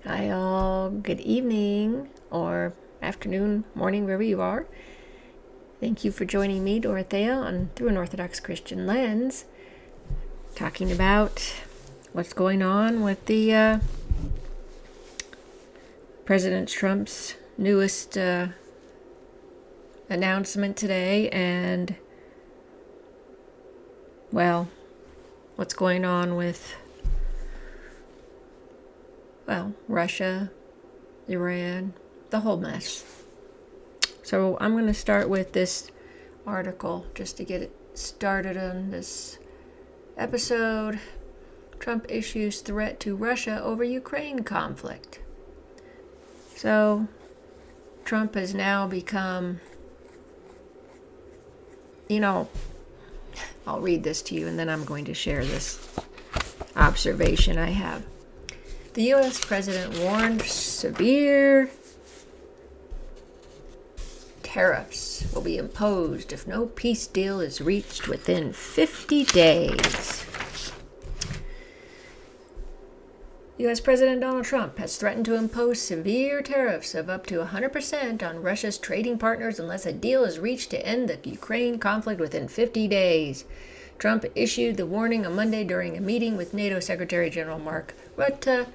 Hi all, good evening or afternoon, morning, wherever you are. Thank you for joining me, Dorothea, on Through an Orthodox Christian Lens, talking about what's going on with the President Trump's newest announcement today and, well, what's going on with, Russia, Iran, the whole mess. So I'm going to start with this article just to get it started on this episode. Trump issues threat to Russia over Ukraine conflict. So Trump has now become, I'll read this to you and then I'm going to share this observation I have. The U.S. president warned severe tariffs will be imposed if no peace deal is reached within 50 days. U.S. President Donald Trump has threatened to impose severe tariffs of up to 100% on Russia's trading partners unless a deal is reached to end the Ukraine conflict within 50 days. Trump issued the warning on Monday during a meeting with NATO Secretary General Mark Rutte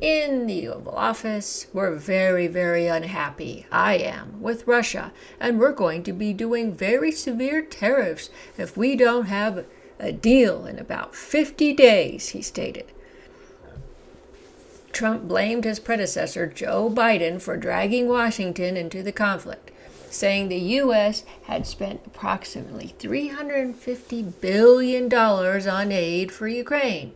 in the Oval Office. We're very, very unhappy, I am, with Russia, and we're going to be doing very severe tariffs if we don't have a deal in about 50 days, he stated. Trump blamed his predecessor, Joe Biden, for dragging Washington into the conflict, saying the U.S. had spent approximately $350 billion on aid for Ukraine.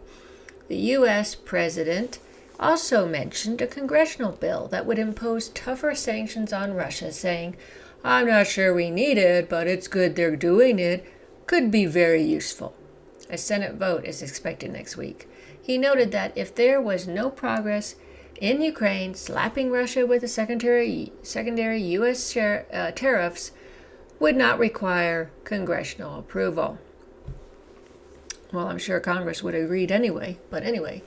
The U.S. president also mentioned a congressional bill that would impose tougher sanctions on Russia, saying, "I'm not sure we need it, but it's good they're doing it. Could be very useful." A Senate vote is expected next week. He noted that if there was no progress in Ukraine, slapping Russia with the secondary U.S. tariffs would not require congressional approval. Well, I'm sure Congress would have agreed anyway, but anyway.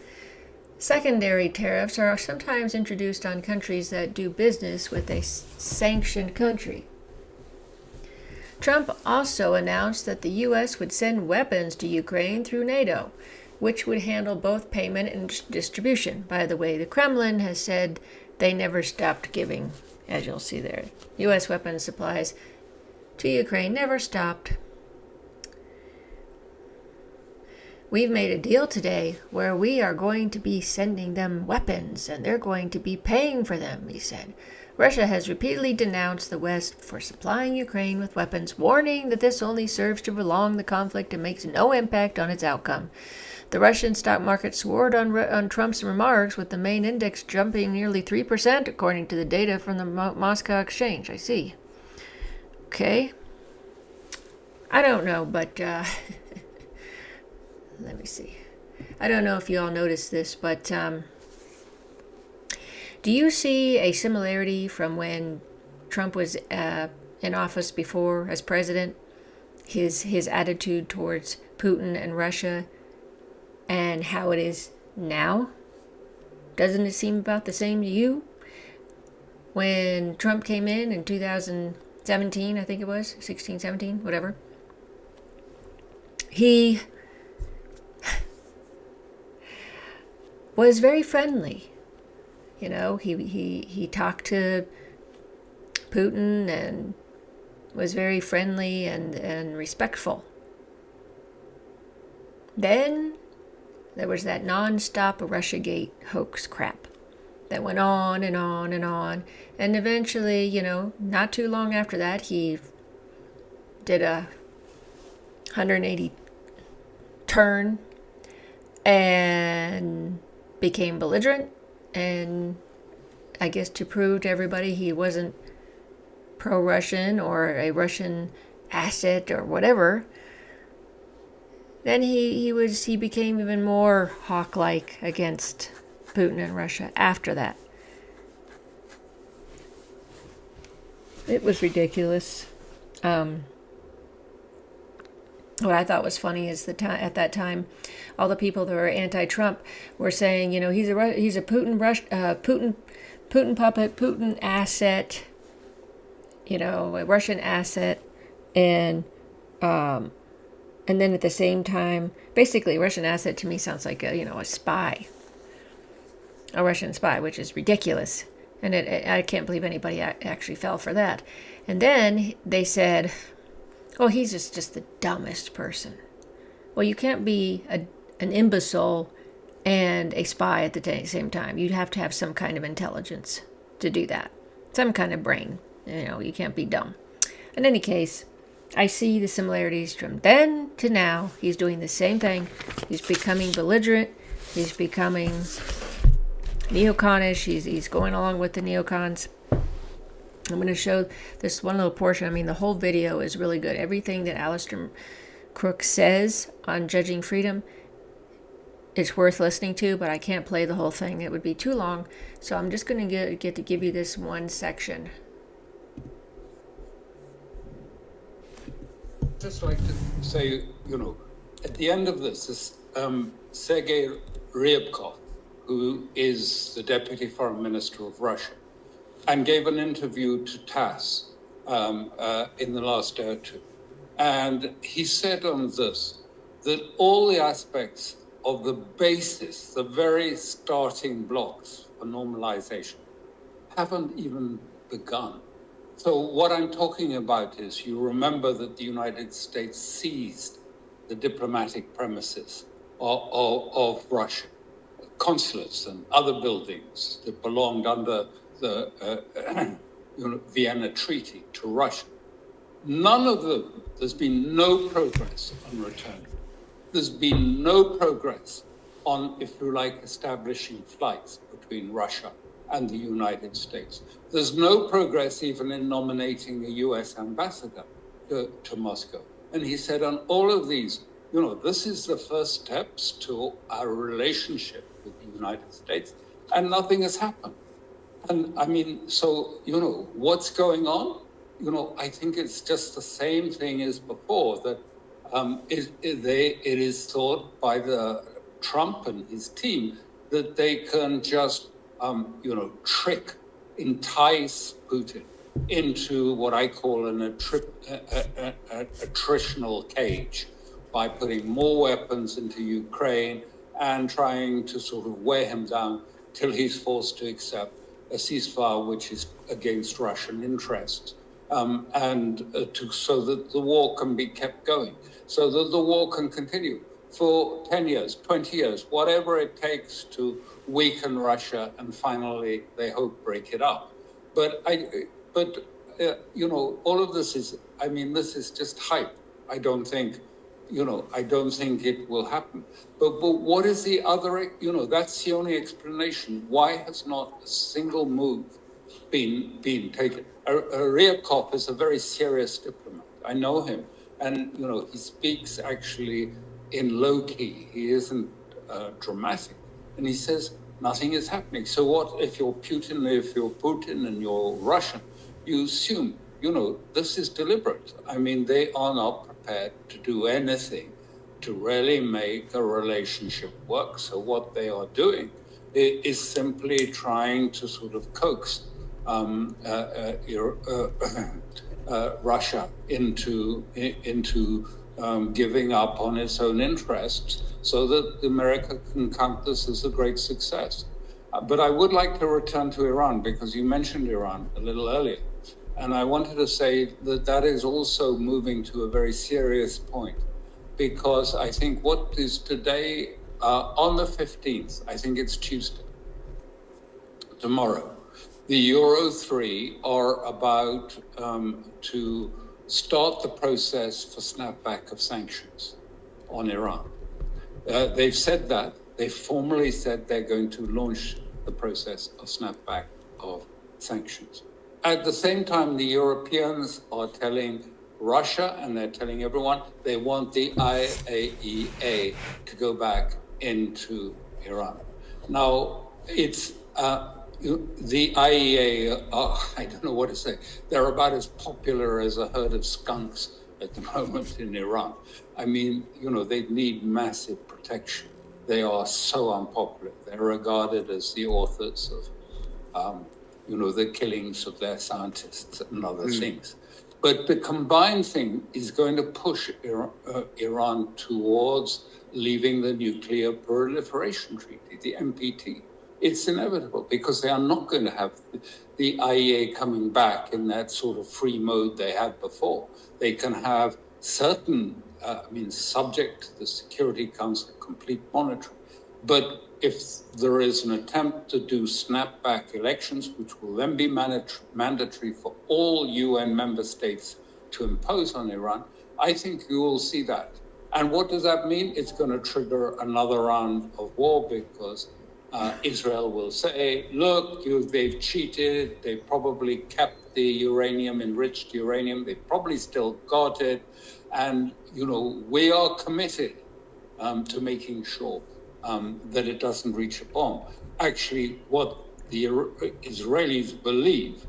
Secondary tariffs are sometimes introduced on countries that do business with a sanctioned country. Trump also announced that the U.S. would send weapons to Ukraine through NATO, which would handle both payment and distribution. By the way, the Kremlin has said they never stopped giving, as you'll see there. U.S. weapons supplies to Ukraine never stopped. We've made a deal today where we are going to be sending them weapons and they're going to be paying for them, he said. Russia has repeatedly denounced the West for supplying Ukraine with weapons, warning that this only serves to prolong the conflict and makes no impact on its outcome. The Russian stock market soared on Trump's remarks, with the main index jumping nearly 3%, according to the data from the Moscow exchange. I see. Okay. I don't know, but let me see. I don't know if you all noticed this, but do you see a similarity from when Trump was in office before as president? His attitude towards Putin and Russia and how it is now? Doesn't it seem about the same to you? When Trump came in 2017, I think it was, 16, 17, whatever, he was very friendly. He talked to Putin and was very friendly and respectful. Then there was that non-stop Russiagate hoax crap that went on and on and on. And eventually, not too long after that, he did a 180 turn and became belligerent, and I guess to prove to everybody he wasn't pro-Russian or a Russian asset or whatever, then he became even more hawk-like against Putin and Russia after that. It was ridiculous. what I thought was funny is at that time, all the people that were anti-Trump were saying, he's a Putin puppet, Putin asset, a Russian asset, and and then at the same time, basically, Russian asset to me sounds like a spy, a Russian spy, which is ridiculous, and I can't believe anybody actually fell for that. And then they said, "Oh, he's just the dumbest person." Well, you can't be an imbecile and a spy at the same time. You'd have to have some kind of intelligence to do that, some kind of brain. You can't be dumb. In any case, I see the similarities from then to now. He's doing the same thing. He's becoming belligerent. He's becoming neoconish. He's going along with the neocons. I'm going to show this one little portion. I mean, the whole video is really good. Everything that Alistair Crook says on judging freedom is worth listening to, but I can't play the whole thing. It would be too long. So I'm just going to get to give you this one section. Just like to say, at the end of this is Sergei Ryabkov, who is the deputy foreign minister of Russia, and gave an interview to TASS in the last day or two. And he said on this, that all the aspects of the basis, the very starting blocks for normalization, haven't even begun. So what I'm talking about is, you remember that the United States seized the diplomatic premises of Russia, consulates and other buildings that belonged under the Vienna Treaty to Russia. None of them, there's been no progress on return. There's been no progress on, if you like, establishing flights between Russia and the United States. There's no progress even in nominating a US ambassador to Moscow. And he said on all of these, this is the first steps to our relationship with the United States, and nothing has happened. And I mean, so, what's going on? I think it's just the same thing as before, that it is thought by the Trump and his team that they can just trick, entice Putin into what I call an attritional cage by putting more weapons into Ukraine and trying to sort of wear him down till he's forced to accept a ceasefire which is against Russian interests, so that the war can be kept going, so that the war can continue for 10 years, 20 years, whatever it takes to weaken Russia and finally, they hope, break it up. But all of this is, this is just hype. I don't think it will happen. But what is the other, that's the only explanation. Why has not a single move been taken? Ryabkov is a very serious diplomat. I know him. And, he speaks actually in low key. He isn't dramatic. And he says, nothing is happening. So what if you're Putin and you're Russian, you assume, this is deliberate. They are not prepared to do anything to really make a relationship work. So what they are doing is simply trying to sort of coax Russia into giving up on its own interests so that America can count this as a great success. But I would like to return to Iran, because you mentioned Iran a little earlier. And I wanted to say that is also moving to a very serious point, because I think what is today, on the 15th, I think it's Tuesday, tomorrow, the WWIII are about to start the process for snapback of sanctions on Iran. They've said that. They formally said they're going to launch the process of snapback of sanctions. At the same time, the Europeans are telling Russia, and they're telling everyone, they want the IAEA to go back into Iran. Now, it's the IAEA, I don't know what to say. They're about as popular as a herd of skunks at the moment in Iran. I mean, they need massive protection. They are so unpopular. They're regarded as the authors of, the killings of their scientists and other things. But the combined thing is going to push Iran towards leaving the Nuclear Proliferation Treaty, the NPT. It's inevitable because they are not going to have the IEA coming back in that sort of free mode they had before. They can have certain, subject to the Security Council complete monitoring. But if there is an attempt to do snapback elections, which will then be mandatory for all UN member states to impose on Iran, I think you will see that. And what does that mean? It's going to trigger another round of war because Israel will say, look, they've cheated. They probably kept the uranium, enriched uranium. They probably still got it. And, we are committed to making sure that it doesn't reach a bomb. Actually, what the Israelis believe,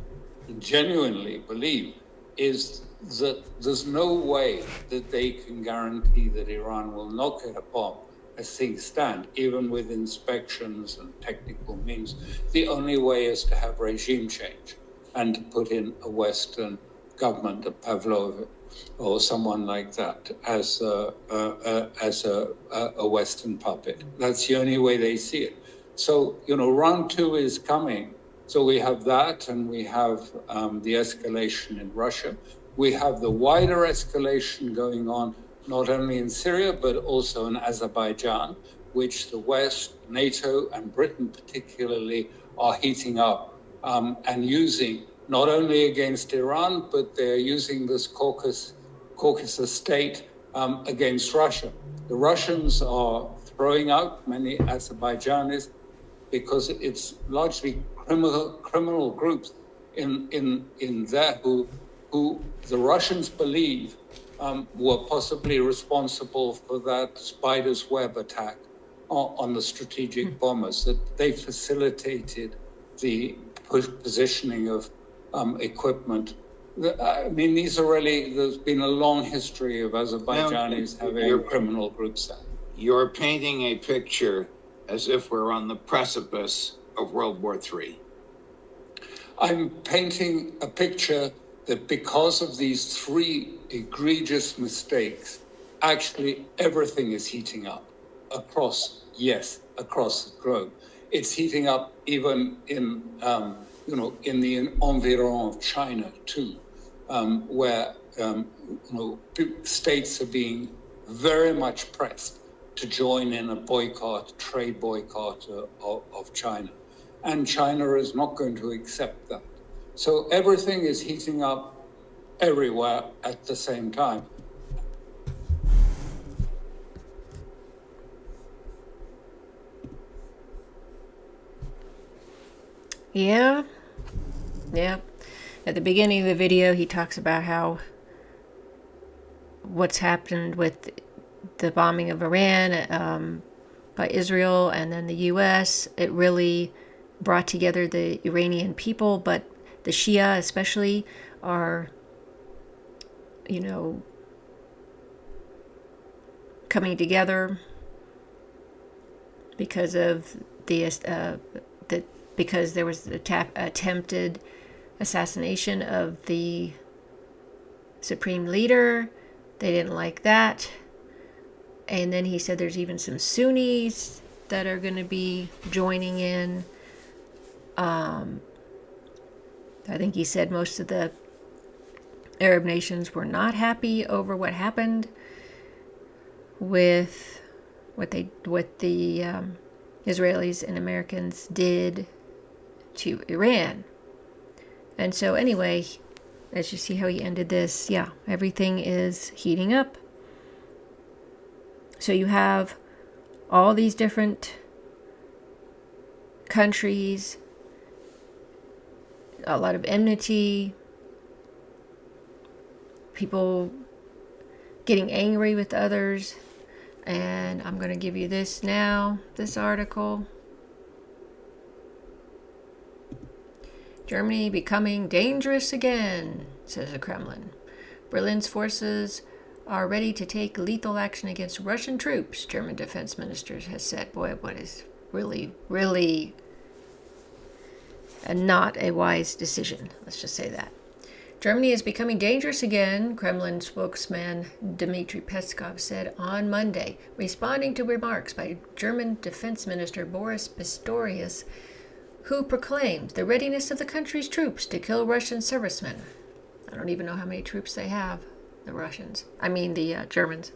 genuinely believe, is that there's no way that they can guarantee that Iran will not get a bomb as things stand, even with inspections and technical means. The only way is to have regime change and to put in a Western government, a Pavlov or someone like that, as a Western puppet. That's the only way they see it. So, round two is coming. So we have that, and we have the escalation in Russia. We have the wider escalation going on, not only in Syria, but also in Azerbaijan, which the West, NATO, and Britain particularly are heating up and using not only against Iran, but they're using this Caucasus state against Russia. The Russians are throwing out many Azerbaijanis because it's largely criminal groups in there who the Russians believe were possibly responsible for that spider's web attack on the strategic bombers, that they facilitated the positioning of equipment. These are really, there's been a long history of Azerbaijanis having criminal groups there. You're painting a picture as if we're on the precipice of World War III. I'm painting a picture that because of these three egregious mistakes, actually everything is heating up across the globe. It's heating up even in the environment of China too, where states are being very much pressed to join in a trade boycott of China. And China is not going to accept that. So everything is heating up everywhere at the same time. Yeah. At the beginning of the video, he talks about what's happened with the bombing of Iran by Israel and then the U.S. It really brought together the Iranian people, but the Shia especially are, coming together because of because there was attempted assassination of the supreme leader. They didn't like that. And then he said there's even some Sunnis that are going to be joining in. I think he said most of the Arab nations were not happy over what happened with what the Israelis and Americans did to Iran. And so anyway, as you see how he ended this, everything is heating up. So you have all these different countries, a lot of enmity, people getting angry with others. And I'm going to give you this now, this article. Germany becoming dangerous again, says the Kremlin. Berlin's forces are ready to take lethal action against Russian troops, German defense minister has said. Boy, what is really, really not a wise decision. Let's just say that. Germany is becoming dangerous again, Kremlin spokesman Dmitry Peskov said on Monday, responding to remarks by German Defense Minister Boris Pistorius, who proclaimed the readiness of the country's troops to kill Russian servicemen. I don't even know how many troops they have, the Germans.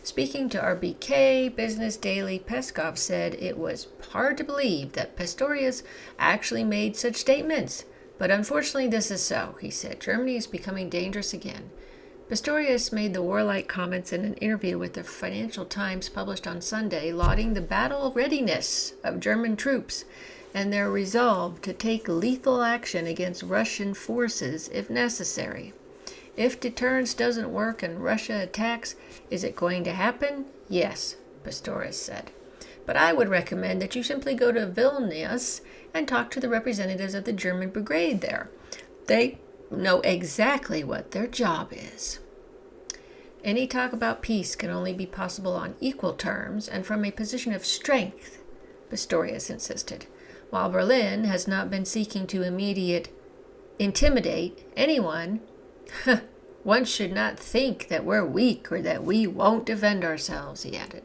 Speaking to RBK Business Daily, Peskov said it was hard to believe that Pistorius actually made such statements. But unfortunately, this is so, he said. Germany is becoming dangerous again. Pistorius made the warlike comments in an interview with the Financial Times published on Sunday, lauding the battle readiness of German troops and their resolve to take lethal action against Russian forces if necessary. If deterrence doesn't work and Russia attacks, is it going to happen? Yes, Pistorius said. But I would recommend that you simply go to Vilnius and talk to the representatives of the German brigade there. They know exactly what their job is. Any talk about peace can only be possible on equal terms and from a position of strength, Pistorius insisted. While Berlin has not been seeking to intimidate anyone, one should not think that we're weak or that we won't defend ourselves, he added.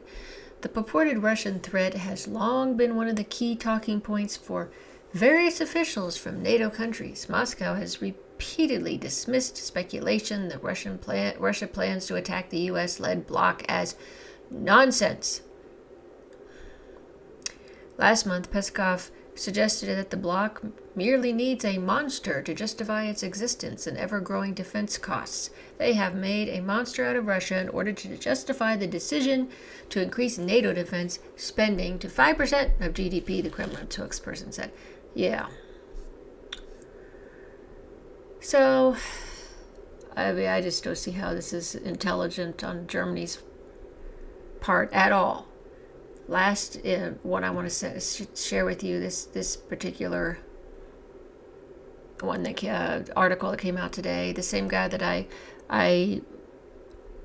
The purported Russian threat has long been one of the key talking points for various officials from NATO countries. Moscow has repeatedly dismissed speculation that Russia plans to attack the U.S.-led bloc as nonsense. Last month, Peskov suggested that the bloc merely needs a monster to justify its existence and ever-growing defense costs. They have made a monster out of Russia in order to justify the decision to increase NATO defense spending to 5% of GDP, the Kremlin spokesperson said. Yeah. So, I just don't see how this is intelligent on Germany's part at all. Last one I want to share with you, this particular one, article that came out today. The same guy that I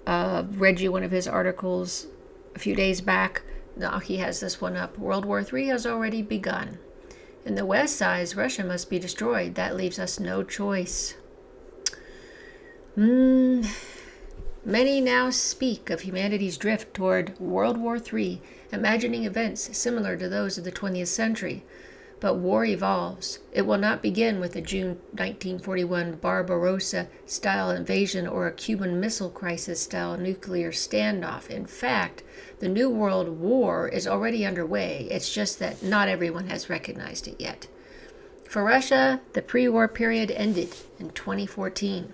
read you one of his articles a few days back. Now he has this one up. World War III has already begun. In the West sides, Russia must be destroyed. That leaves us no choice. Many now speak of humanity's drift toward World War III, imagining events similar to those of the 20th century. But war evolves. It will not begin with a June 1941 Barbarossa-style invasion or a Cuban Missile Crisis-style nuclear standoff. In fact, the New World War is already underway. It's just that not everyone has recognized it yet. For Russia, the pre-war period ended in 2014.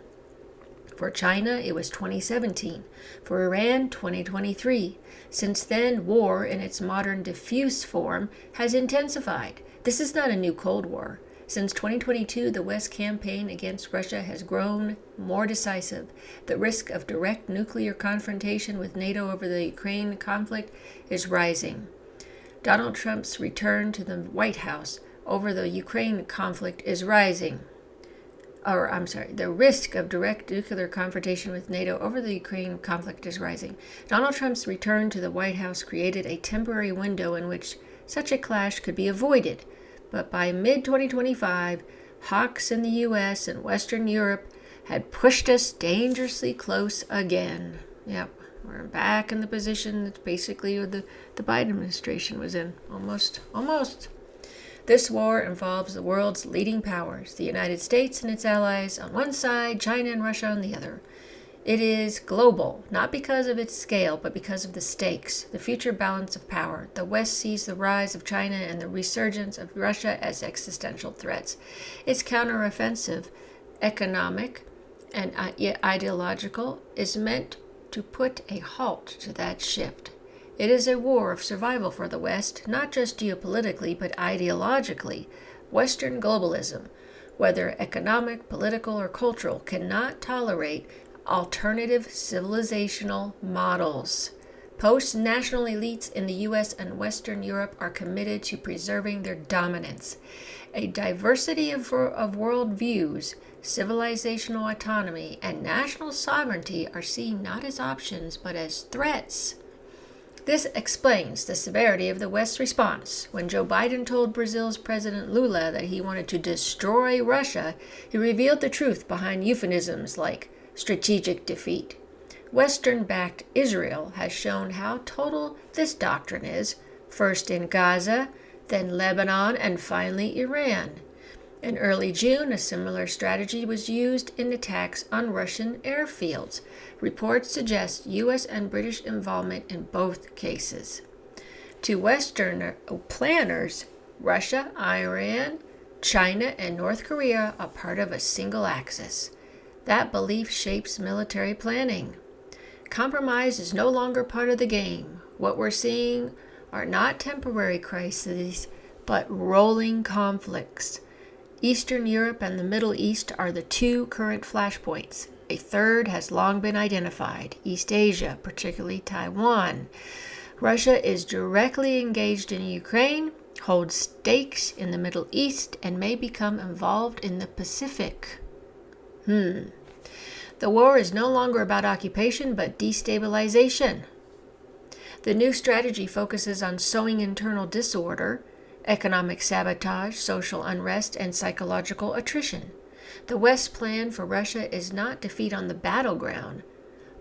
For China, it was 2017. For Iran, 2023. Since then, war, in its modern diffuse form, has intensified. This is not a new Cold War. Since 2022, the West campaign against Russia has grown more decisive. The risk of direct nuclear confrontation with NATO over the Ukraine conflict is rising. Donald Trump's return to the White House over the Ukraine conflict is rising. The risk of direct nuclear confrontation with NATO over the Ukraine conflict is rising. Donald Trump's return to the White House created a temporary window in which such a clash could be avoided. But by mid-2025, hawks in the U.S. and Western Europe had pushed us dangerously close again. Yep, we're back in the position that basically the Biden administration was in. Almost. This war involves the world's leading powers, the United States and its allies on one side, China and Russia on the other. It is global, not because of its scale, but because of the stakes, the future balance of power. The West sees the rise of China and the resurgence of Russia as existential threats. Its counteroffensive, economic and ideological, is meant to put a halt to that shift. It is a war of survival for the West, not just geopolitically, but ideologically. Western globalism, whether economic, political, or cultural, cannot tolerate alternative civilizational models. Post-national elites in the U.S. and Western Europe are committed to preserving their dominance. A diversity of world views, civilizational autonomy, and national sovereignty are seen not as options but as threats. This explains the severity of the West's response. When Joe Biden told Brazil's President Lula that he wanted to destroy Russia, he revealed the truth behind euphemisms like strategic defeat. Western-backed Israel has shown how total this doctrine is, first in Gaza, then Lebanon, and finally Iran. In early June, a similar strategy was used in attacks on Russian airfields. Reports suggest U.S. and British involvement in both cases. To Western planners, Russia, Iran, China, and North Korea are part of a single axis. That belief shapes military planning. Compromise is no longer part of the game. What we're seeing are not temporary crises, but rolling conflicts. Eastern Europe and the Middle East are the two current flashpoints. A third has long been identified, East Asia, particularly Taiwan. Russia is directly engaged in Ukraine, holds stakes in the Middle East, and may become involved in the Pacific. The war is no longer about occupation, but destabilization. The new strategy focuses on sowing internal disorder, economic sabotage, social unrest, and psychological attrition. The West's plan for Russia is not defeat on the battleground,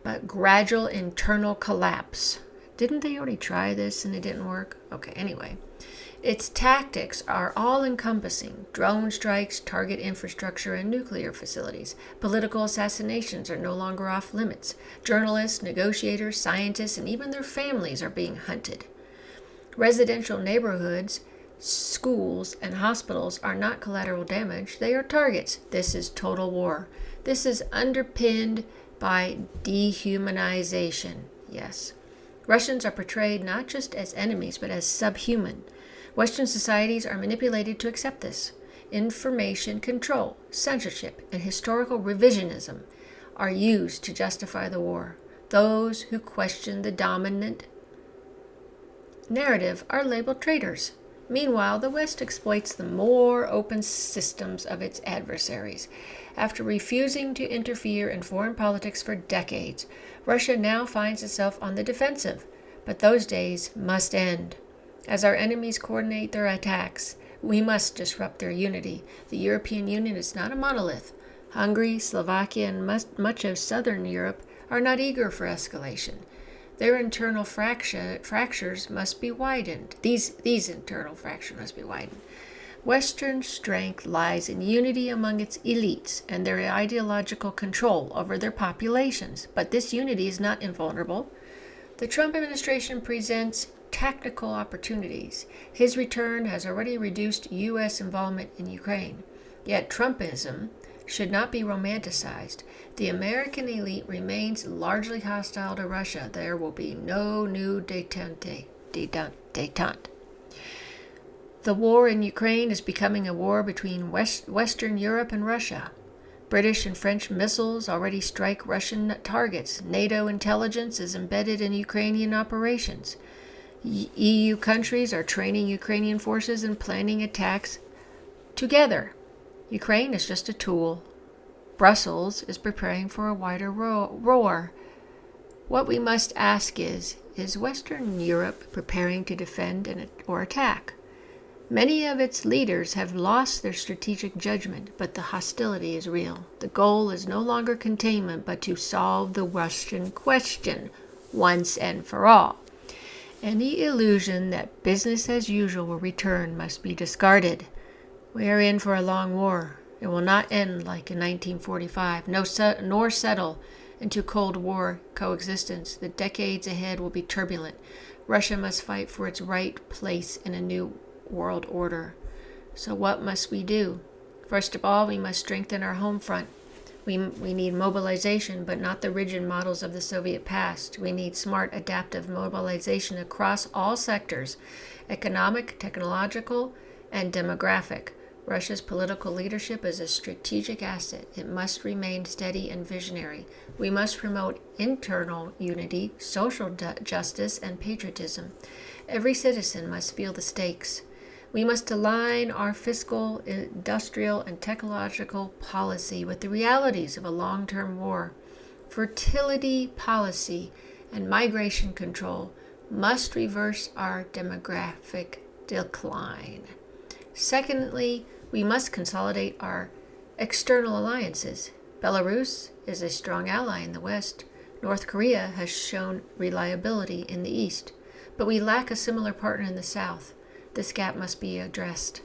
but gradual internal collapse. Didn't they already try this and it didn't work? Okay, anyway. Its tactics are all-encompassing. Drone strikes target infrastructure and nuclear facilities. Political assassinations are no longer off limits. Journalists, negotiators, scientists, and even their families are being hunted. Residential neighborhoods, schools, and hospitals are not collateral damage. They are targets. This is total war. This is underpinned by dehumanization. Yes. Russians are portrayed not just as enemies, but as subhuman. Western societies are manipulated to accept this. Information control, censorship, and historical revisionism are used to justify the war. Those who question the dominant narrative are labeled traitors. Meanwhile, the West exploits the more open systems of its adversaries. After refusing to interfere in foreign politics for decades, Russia now finds itself on the defensive. But those days must end. As our enemies coordinate their attacks, we must disrupt their unity. The European Union is not a monolith. Hungary, Slovakia, and much of southern Europe are not eager for escalation. Their internal fractures must be widened. These internal fractures must be widened. Western strength lies in unity among its elites and their ideological control over their populations. But this unity is not invulnerable. The Trump administration presents tactical opportunities. His return has already reduced U.S. involvement in Ukraine. Yet Trumpism should not be romanticized. The American elite remains largely hostile to Russia. There will be no new détente. The war in Ukraine is becoming a war between Western Europe and Russia. British and French missiles already strike Russian targets. NATO intelligence is embedded in Ukrainian operations. EU countries are training Ukrainian forces and planning attacks together. Ukraine is just a tool. Brussels is preparing for a wider war. What we must ask is Western Europe preparing to defend or attack? Many of its leaders have lost their strategic judgment, but the hostility is real. The goal is no longer containment, but to solve the Russian question once and for all. Any illusion that business as usual will return must be discarded. We are in for a long war. It will not end like in 1945, nor settle into Cold War coexistence. The decades ahead will be turbulent. Russia must fight for its right place in a new world order. So what must we do? First of all, we must strengthen our home front. We need mobilization, but not the rigid models of the Soviet past. We need smart, adaptive mobilization across all sectors, economic, technological, and demographic. Russia's political leadership is a strategic asset. It must remain steady and visionary. We must promote internal unity, social justice, and patriotism. Every citizen must feel the stakes. We must align our fiscal, industrial, and technological policy with the realities of a long-term war. Fertility policy and migration control must reverse our demographic decline. Secondly, we must consolidate our external alliances. Belarus is a strong ally in the West. North Korea has shown reliability in the East, but we lack a similar partner in the South. This gap must be addressed.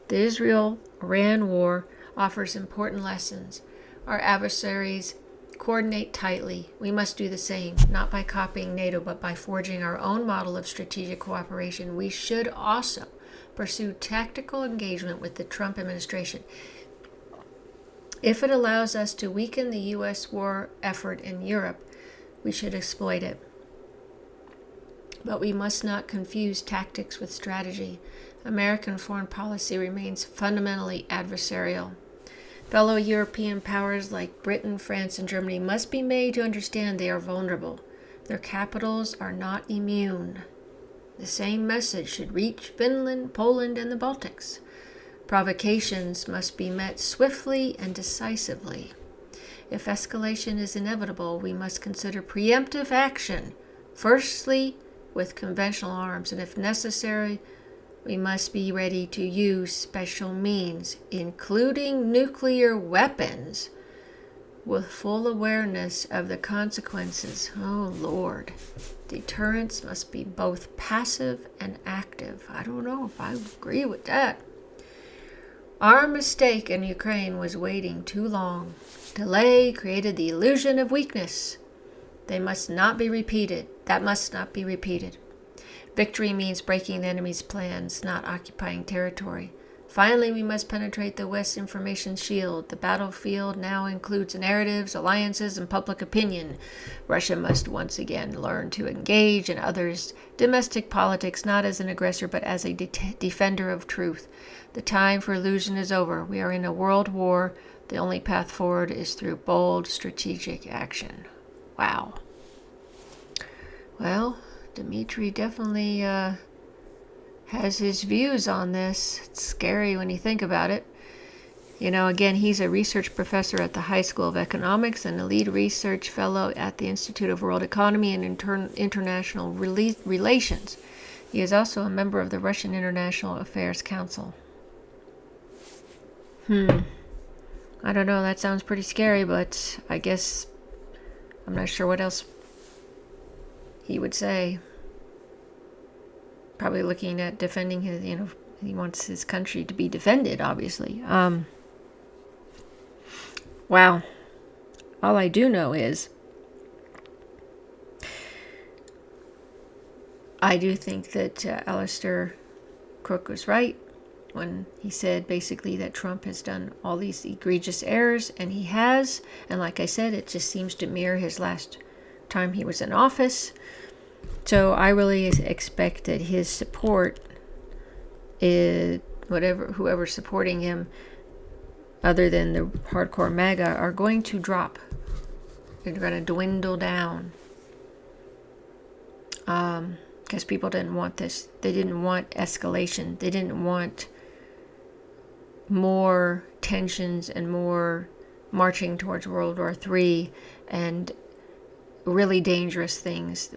The Israel-Iran war offers important lessons. Our adversaries coordinate tightly. We must do the same, not by copying NATO, but by forging our own model of strategic cooperation. We should also pursue tactical engagement with the Trump administration. If it allows us to weaken the U.S. war effort in Europe, we should exploit it. But we must not confuse tactics with strategy. American foreign policy remains fundamentally adversarial. Fellow European powers like Britain, France, and Germany must be made to understand they are vulnerable. Their capitals are not immune. The same message should reach Finland, Poland, and the Baltics. Provocations must be met swiftly and decisively. If escalation is inevitable, we must consider preemptive action, firstly with conventional arms, and if necessary, we must be ready to use special means, including nuclear weapons, with full awareness of the consequences. Oh, Lord. Deterrence must be both passive and active. I don't know if I agree with that. Our mistake in Ukraine was waiting too long. Delay created the illusion of weakness. They must not be repeated. That must not be repeated. Victory means breaking the enemy's plans, not occupying territory. Finally, we must penetrate the West's information shield. The battlefield now includes narratives, alliances, and public opinion. Russia must once again learn to engage in others' domestic politics, not as an aggressor, but as a defender of truth. The time for illusion is over. We are in a world war. The only path forward is through bold, strategic action. Wow. Well, Dmitry definitely has his views on this. It's scary when you think about it. You know, again, he's a research professor at the High School of Economics and a lead research fellow at the Institute of World Economy and International Relations. He is also a member of the Russian International Affairs Council. I don't know, that sounds pretty scary, but I guess I'm not sure what else he would say. Probably looking at defending his, he wants his country to be defended, obviously. Wow. All I do know is I do think that Alistair Crook was right when he said basically that Trump has done all these egregious errors, and he has. And like I said, it just seems to mirror his last time he was in office. So I really expect that his support is whoever's supporting him, other than the hardcore MAGA, are going to drop. They're going to dwindle down. Because people didn't want this. They didn't want escalation. They didn't want more tensions and more marching towards World War III and really dangerous things.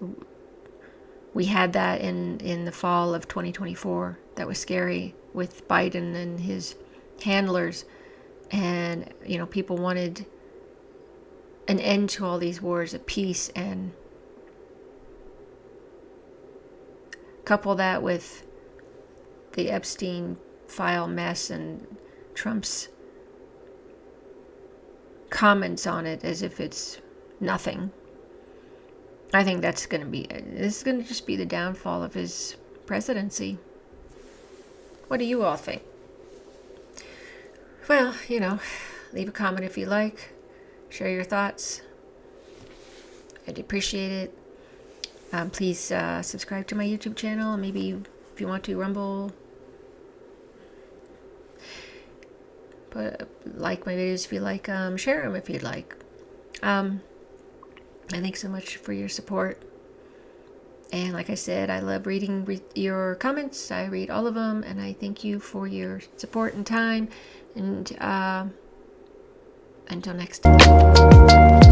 We had that in the fall of 2024. That was scary with Biden and his handlers. And, people wanted an end to all these wars, a peace, and couple that with the Epstein file mess and Trump's comments on it as if it's nothing. I think this is going to just be the downfall of his presidency. What do you all think? Well, leave a comment if you like. Share your thoughts. I'd appreciate it. Please subscribe to my YouTube channel. Maybe if you want to, Rumble. But like my videos if you like. Share them if you'd like. And thanks so much for your support. And like I said, I love reading your comments. I read all of them, and I thank you for your support and time. And until next time.